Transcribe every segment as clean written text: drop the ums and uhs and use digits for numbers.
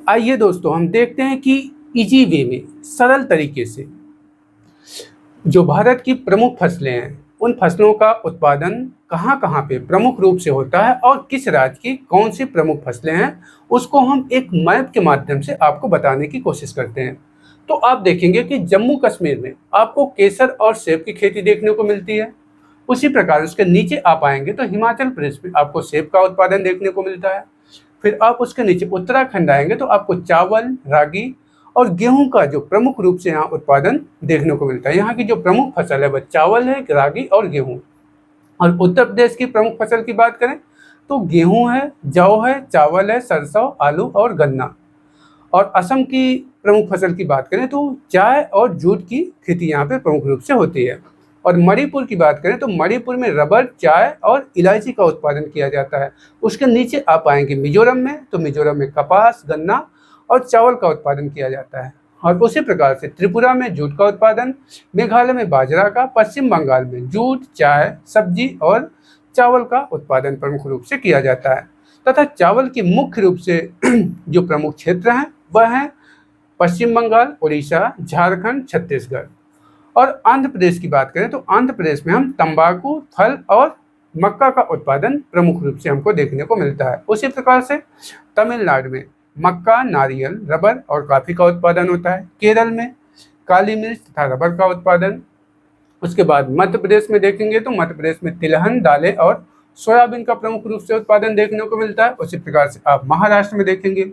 आइए दोस्तों हम देखते हैं कि इजी वे में सरल तरीके से जो भारत की प्रमुख फसलें हैं उन फसलों का उत्पादन कहाँ कहाँ पे प्रमुख रूप से होता है और किस राज्य की कौन सी प्रमुख फसलें हैं उसको हम एक मैप के माध्यम से आपको बताने की कोशिश करते हैं। तो आप देखेंगे कि जम्मू कश्मीर में आपको केसर और सेब की खेती देखने को मिलती है। उसी प्रकार उसके नीचे आप आएंगे तो हिमाचल प्रदेश में आपको सेब का उत्पादन देखने को मिलता है। फिर आप उसके नीचे उत्तराखंड आएंगे तो आपको चावल, रागी और गेहूं का जो प्रमुख रूप से यहाँ उत्पादन देखने को मिलता है। यहाँ की जो प्रमुख फसल है वह चावल है, रागी और गेहूं। और उत्तर प्रदेश की प्रमुख फसल की बात करें तो गेहूं है, जौ है, चावल है, सरसों, आलू और गन्ना। और असम की प्रमुख फसल की बात करें तो चाय और जूट की खेती यहाँ पे प्रमुख रूप से होती है। और मणिपुर की बात करें तो मणिपुर में रबर, चाय और इलायची का उत्पादन किया जाता है। उसके नीचे आप आएंगे मिजोरम में तो मिजोरम में कपास, गन्ना और चावल का उत्पादन किया जाता है। और उसी प्रकार से त्रिपुरा में जूट का उत्पादन, मेघालय में बाजरा का, पश्चिम बंगाल में जूट, चाय, सब्जी और चावल का उत्पादन प्रमुख रूप से किया जाता है। तथा चावल की मुख्य रूप से जो प्रमुख क्षेत्र हैं वह हैं पश्चिम बंगाल, उड़ीसा, झारखंड, छत्तीसगढ़। और आंध्र प्रदेश की बात करें तो आंध्र प्रदेश में हम तंबाकू, फल और मक्का का उत्पादन प्रमुख रूप से हमको देखने को मिलता है। उसी प्रकार से तमिलनाडु में मक्का, नारियल, रबर और कॉफी का उत्पादन होता है। केरल में काली मिर्च तथा रबर का उत्पादन। उसके बाद मध्य प्रदेश में देखेंगे तो मध्य प्रदेश में तिलहन, दालें और सोयाबीन का प्रमुख रूप से उत्पादन देखने को मिलता है। उसी प्रकार से आप महाराष्ट्र में देखेंगे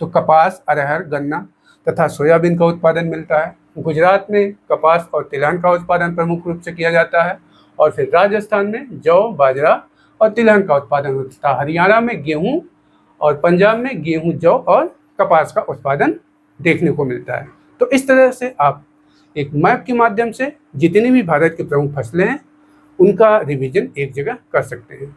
तो कपास, अरहर, गन्ना तथा सोयाबीन का उत्पादन मिलता है। गुजरात में कपास और तिलहन का उत्पादन प्रमुख रूप से किया जाता है। और फिर राजस्थान में जौ, बाजरा और तिलहन का उत्पादन होता है। हरियाणा में गेहूं और पंजाब में गेहूं, जौ और कपास का उत्पादन देखने को मिलता है। तो इस तरह से आप एक मैप के माध्यम से जितनी भी भारत की प्रमुख फसलें हैं उनका रिवीजन एक जगह कर सकते हैं।